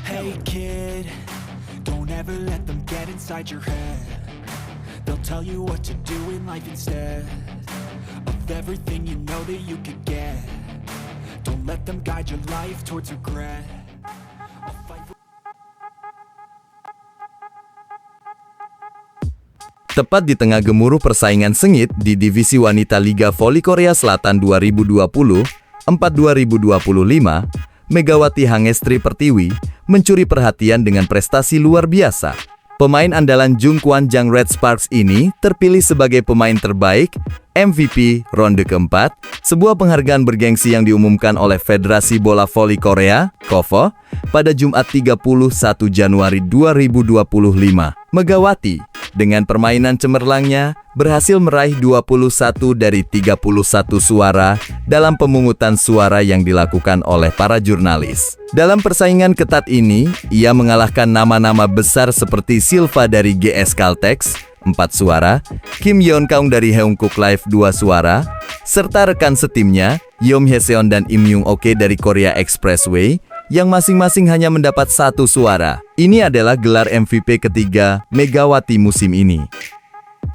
Hey kid, don't ever let them get inside your head. They'll tell you what to do in life instead of everything you know that you could get. Don't let them guide your life towards regret. I'll fight for Tepat di tengah gemuruh persaingan sengit di divisi wanita Liga Voli Korea Selatan 2020-4-2025, Megawati Hangestri Pertiwi mencuri perhatian dengan prestasi luar biasa. Pemain andalan Jungkwan Jang Red Sparks ini terpilih sebagai pemain terbaik MVP ronde keempat, sebuah penghargaan bergengsi yang diumumkan oleh Federasi Bola Voli Korea, KOVO, pada Jumat 31 Januari 2025. Megawati, dengan permainan cemerlangnya, berhasil meraih 21 dari 31 suara dalam pemungutan suara yang dilakukan oleh para jurnalis. Dalam persaingan ketat ini, ia mengalahkan nama-nama besar seperti Silva dari GS Caltex, 4 suara, Kim Yeon Kaung dari Haeunkook Life 2 suara, serta rekan setimnya, Yeom Hyeseon dan Im Young Oke dari Korea Expressway, yang masing-masing hanya mendapat 1 suara. Ini adalah gelar MVP ketiga Megawati musim ini.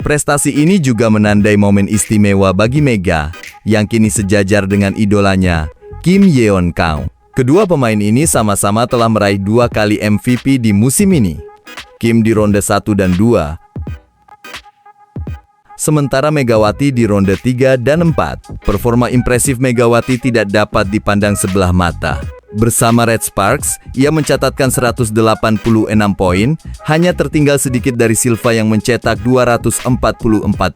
Prestasi ini juga menandai momen istimewa bagi Mega, yang kini sejajar dengan idolanya, Kim Yeon Kaung. Kedua pemain ini sama-sama telah meraih 2 kali MVP di musim ini. Kim di ronde 1 dan 2, sementara Megawati di ronde 3 dan 4. Performa impresif Megawati tidak dapat dipandang sebelah mata. Bersama Red Sparks, ia mencatatkan 186 poin, hanya tertinggal sedikit dari Silva yang mencetak 244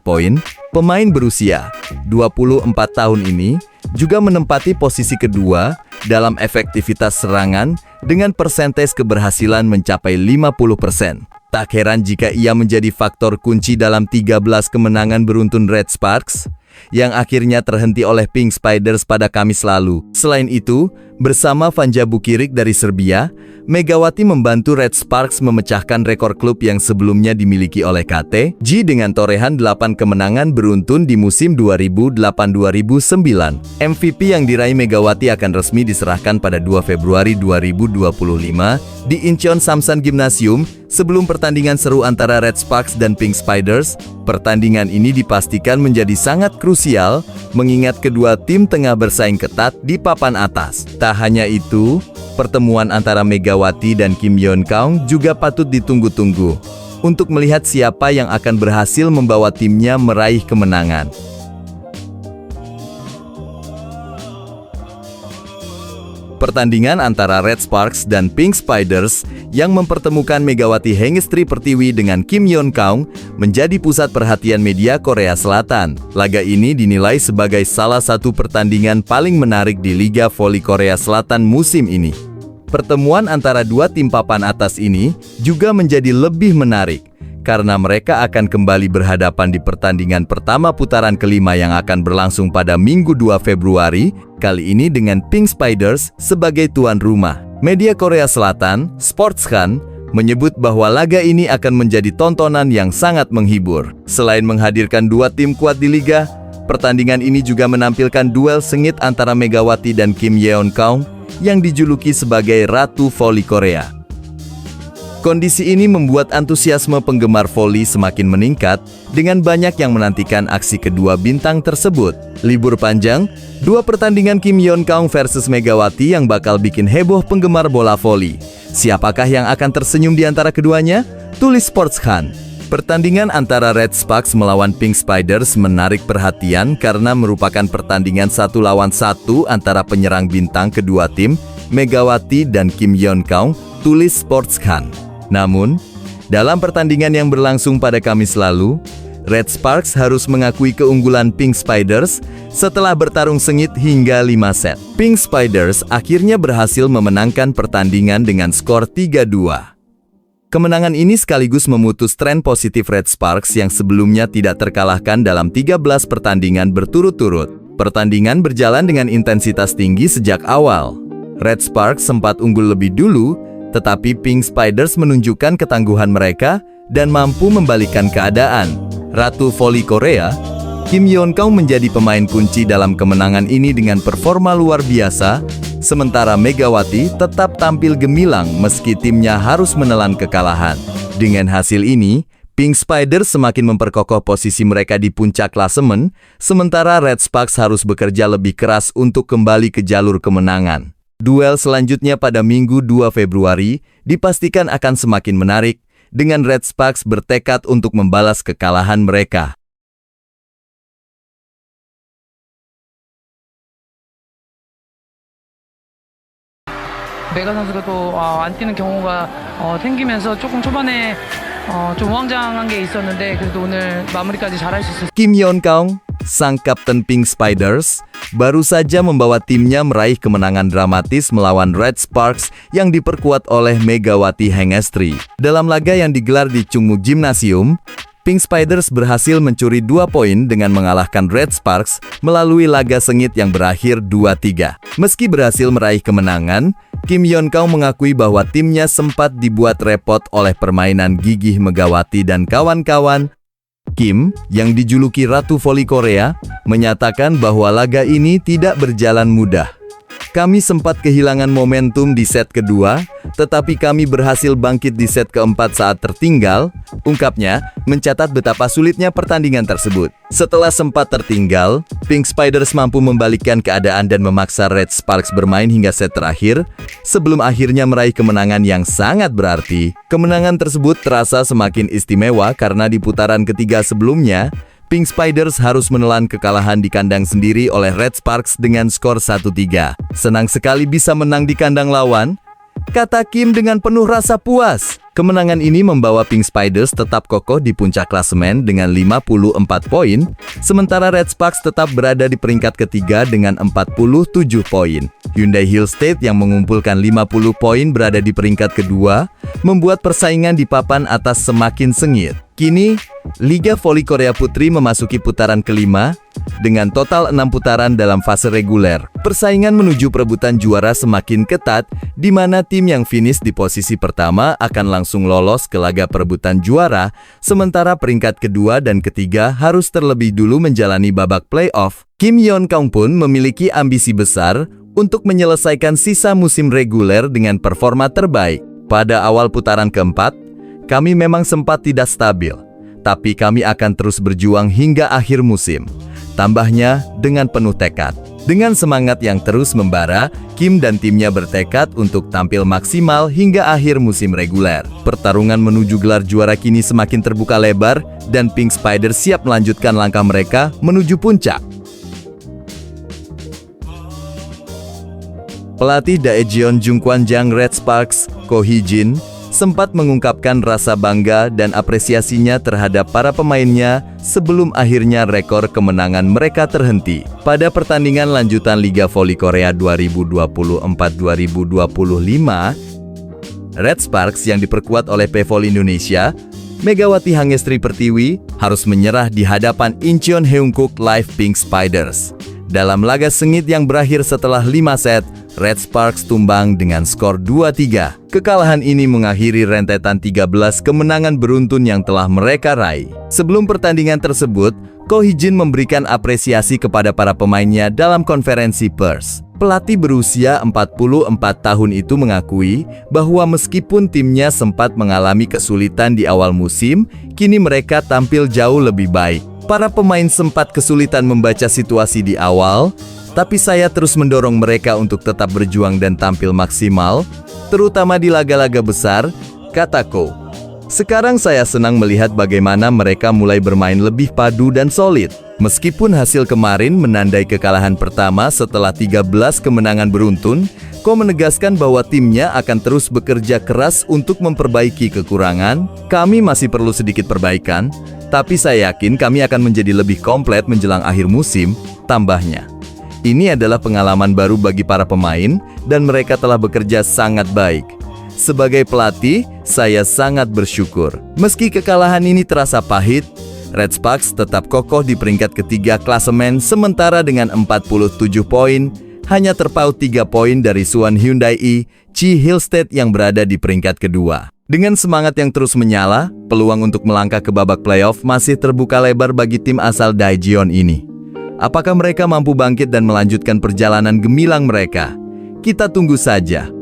poin. Pemain berusia 24 tahun ini juga menempati posisi kedua dalam efektivitas serangan dengan persentase keberhasilan mencapai 50%. Tak heran jika ia menjadi faktor kunci dalam 13 kemenangan beruntun Red Sparks, yang akhirnya terhenti oleh Pink Spiders pada Kamis lalu. Selain itu, bersama Vanja Bukirik dari Serbia, Megawati membantu Red Sparks memecahkan rekor klub yang sebelumnya dimiliki oleh KT-J dengan torehan 8 kemenangan beruntun di musim 2008-2009. MVP yang diraih Megawati akan resmi diserahkan pada 2 Februari 2025 di Incheon Samsan Gymnasium sebelum pertandingan seru antara Red Sparks dan Pink Spiders. Pertandingan ini dipastikan menjadi sangat krusial mengingat kedua tim tengah bersaing ketat di papan atas. Tak hanya itu, pertemuan antara Megawati dan Kim Yeon Kaung juga patut ditunggu-tunggu untuk melihat siapa yang akan berhasil membawa timnya meraih kemenangan. Pertandingan antara Red Sparks dan Pink Spiders yang mempertemukan Megawati Hangestri Pertiwi dengan Kim Yeon Kaung menjadi pusat perhatian media Korea Selatan. Laga ini dinilai sebagai salah satu pertandingan paling menarik di Liga Voli Korea Selatan musim ini. Pertemuan antara dua tim papan atas ini juga menjadi lebih menarik karena mereka akan kembali berhadapan di pertandingan pertama putaran kelima yang akan berlangsung pada Minggu 2 Februari, kali ini dengan Pink Spiders sebagai tuan rumah. Media Korea Selatan, Sportskhan, menyebut bahwa laga ini akan menjadi tontonan yang sangat menghibur. Selain menghadirkan dua tim kuat di liga, pertandingan ini juga menampilkan duel sengit antara Megawati dan Kim Yeon Kaung yang dijuluki sebagai Ratu Voli Korea. Kondisi ini membuat antusiasme penggemar voli semakin meningkat dengan banyak yang menantikan aksi kedua bintang tersebut. Libur panjang, dua pertandingan Kim Yeon Kaung versus Megawati yang bakal bikin heboh penggemar bola voli. Siapakah yang akan tersenyum di antara keduanya? Tulis Sportskhan. Pertandingan antara Red Sparks melawan Pink Spiders menarik perhatian karena merupakan pertandingan 1 lawan 1 antara penyerang bintang kedua tim, Megawati dan Kim Yeon Kaung, tulis Sportskhan. Namun, dalam pertandingan yang berlangsung pada Kamis lalu, Red Sparks harus mengakui keunggulan Pink Spiders setelah bertarung sengit hingga 5 set. Pink Spiders akhirnya berhasil memenangkan pertandingan dengan skor 3-2. Kemenangan ini sekaligus memutus tren positif Red Sparks yang sebelumnya tidak terkalahkan dalam 13 pertandingan berturut-turut. Pertandingan berjalan dengan intensitas tinggi sejak awal. Red Sparks sempat unggul lebih dulu, tetapi Pink Spiders menunjukkan ketangguhan mereka dan mampu membalikkan keadaan. Ratu Voli Korea, Kim Yeon Kaung menjadi pemain kunci dalam kemenangan ini dengan performa luar biasa, Sementara Megawati tetap tampil gemilang meski timnya harus menelan kekalahan. Dengan hasil ini, Pink Spiders semakin memperkokoh posisi mereka di puncak klasemen, sementara Red Sparks harus bekerja lebih keras untuk kembali ke jalur kemenangan. Duel selanjutnya pada Minggu 2 Februari dipastikan akan semakin menarik, dengan Red Sparks bertekad untuk membalas kekalahan mereka. 메가 선수가 또 안 뛰는 경우가 생기면서 조금 초반에 좀 우왕좌왕한 게 있었는데 그래도 오늘 마무리까지 잘할 수 있었어요. Kim Yeon Kaung, sang kapten Pink Spiders, baru saja membawa timnya meraih kemenangan dramatis melawan Red Sparks yang diperkuat oleh Megawati Hengestri. Dalam laga yang digelar di Chungmu Gymnasium, Pink Spiders berhasil mencuri 2 poin dengan mengalahkan Red Sparks melalui laga sengit yang berakhir 2-3. Meski berhasil meraih kemenangan, Kim Yeon Kaung mengakui bahwa timnya sempat dibuat repot oleh permainan gigih Megawati dan kawan-kawan. Kim, yang dijuluki Ratu Voli Korea, menyatakan bahwa laga ini tidak berjalan mudah. Kami sempat kehilangan momentum di set kedua, tetapi kami berhasil bangkit di set keempat saat tertinggal, ungkapnya, mencatat betapa sulitnya pertandingan tersebut. Setelah sempat tertinggal, Pink Spiders mampu membalikkan keadaan dan memaksa Red Sparks bermain hingga set terakhir, sebelum akhirnya meraih kemenangan yang sangat berarti. Kemenangan tersebut terasa semakin istimewa karena di putaran ketiga sebelumnya, Pink Spiders harus menelan kekalahan di kandang sendiri oleh Red Sparks dengan skor 1-3. Senang sekali bisa menang di kandang lawan, kata Kim dengan penuh rasa puas. Kemenangan ini membawa Pink Spiders tetap kokoh di puncak klasemen dengan 54 poin, sementara Red Sparks tetap berada di peringkat ketiga dengan 47 poin. Hyundai Hill State yang mengumpulkan 50 poin berada di peringkat kedua, membuat persaingan di papan atas semakin sengit. Kini, Liga Voli Korea Putri memasuki putaran kelima, dengan total 6 putaran dalam fase reguler. Persaingan menuju perebutan juara semakin ketat, di mana tim yang finish di posisi pertama akan langsung lolos ke laga perebutan juara, sementara peringkat kedua dan ketiga harus terlebih dulu menjalani babak playoff. Kim Yeon Kaung pun memiliki ambisi besar untuk menyelesaikan sisa musim reguler dengan performa terbaik. Pada awal putaran keempat, kami memang sempat tidak stabil, tapi kami akan terus berjuang hingga akhir musim. Tambahnya dengan penuh tekad. Dengan semangat yang terus membara, Kim dan timnya bertekad untuk tampil maksimal hingga akhir musim reguler. Pertarungan menuju gelar juara kini semakin terbuka lebar, dan Pink Spiders siap melanjutkan langkah mereka menuju puncak. Pelatih Daejeon Jungkwanjang Red Sparks, Ko Hee-jin, sempat mengungkapkan rasa bangga dan apresiasinya terhadap para pemainnya sebelum akhirnya rekor kemenangan mereka terhenti. Pada pertandingan lanjutan Liga Voli Korea 2024-2025, Red Sparks yang diperkuat oleh P-Voli Indonesia, Megawati Hengestri Pertiwi, harus menyerah di hadapan Incheon Heungkook Live Pink Spiders. Dalam laga sengit yang berakhir setelah 5 set, Red Sparks tumbang dengan skor 2-3. Kekalahan ini mengakhiri rentetan 13 kemenangan beruntun yang telah mereka raih. Sebelum pertandingan tersebut, Ko Hee-jin memberikan apresiasi kepada para pemainnya dalam konferensi pers. Pelatih berusia 44 tahun itu mengakui bahwa meskipun timnya sempat mengalami kesulitan di awal musim, kini mereka tampil jauh lebih baik. Para pemain sempat kesulitan membaca situasi di awal, tapi saya terus mendorong mereka untuk tetap berjuang dan tampil maksimal, terutama di laga-laga besar, kata Ko. Sekarang saya senang melihat bagaimana mereka mulai bermain lebih padu dan solid. Meskipun hasil kemarin menandai kekalahan pertama setelah 13 kemenangan beruntun, Ko menegaskan bahwa timnya akan terus bekerja keras untuk memperbaiki kekurangan. Kami masih perlu sedikit perbaikan, tapi saya yakin kami akan menjadi lebih komplit menjelang akhir musim, tambahnya. Ini adalah pengalaman baru bagi para pemain, dan mereka telah bekerja sangat baik. Sebagai pelatih, saya sangat bersyukur. Meski kekalahan ini terasa pahit, Red Sparks tetap kokoh di peringkat ketiga klasemen, sementara dengan 47 poin, hanya terpaut 3 poin dari Suwon Hyundai Chi Hill State yang berada di peringkat kedua. Dengan semangat yang terus menyala, peluang untuk melangkah ke babak playoff masih terbuka lebar bagi tim asal Daejeon ini. Apakah mereka mampu bangkit dan melanjutkan perjalanan gemilang mereka? Kita tunggu saja.